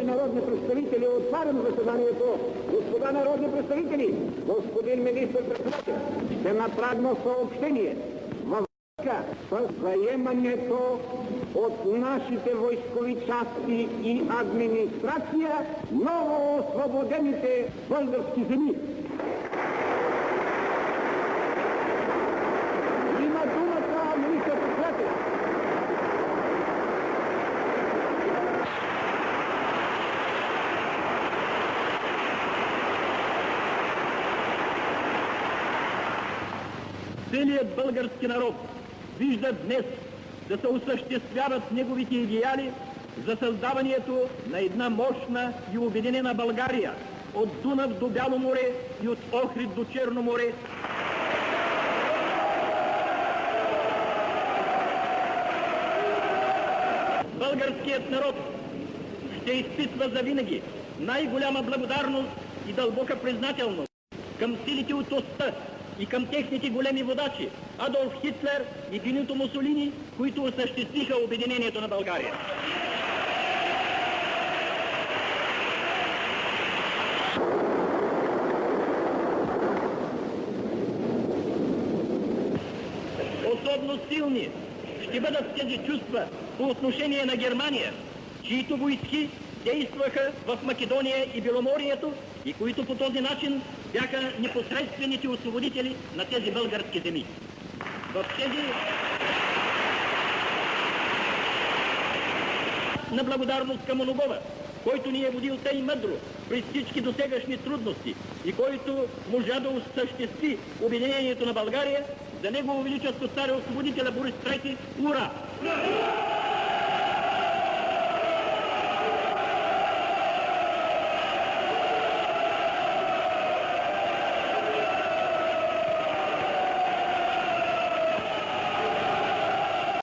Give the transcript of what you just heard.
господа народни представители, отварям заседанието. Господа народни представители, господин министър-председател, ще направим съобщение във връзка с заемането от нашите войскови части и администрация ново освободените български земи. Има думата министър-председател. Целият български народ вижда днес да се осъществяват неговите идеали за създаването на една мощна и обединена България от Дунав до Бяло море и от Охрид до Черно море. Българският народ ще изпитва завинаги най-голяма благодарност и дълбока признателност към силите от Оста и към техните големи водачи Адолф Хитлер и Бенито Мусолини, които осъществиха обединението на България. Особено силни ще бъдат тези чувства по отношение на Германия, чието войски действаха в Македония и Беломорието и които по този начин бяха непосредствените освободители на тези български земи. В тези на благодарност към Оногова, който ни е водил тъй мъдро през всички досегашни трудности и който можа да осъществи обединението на България, за Негово величество царя освободителя Борис III, ура!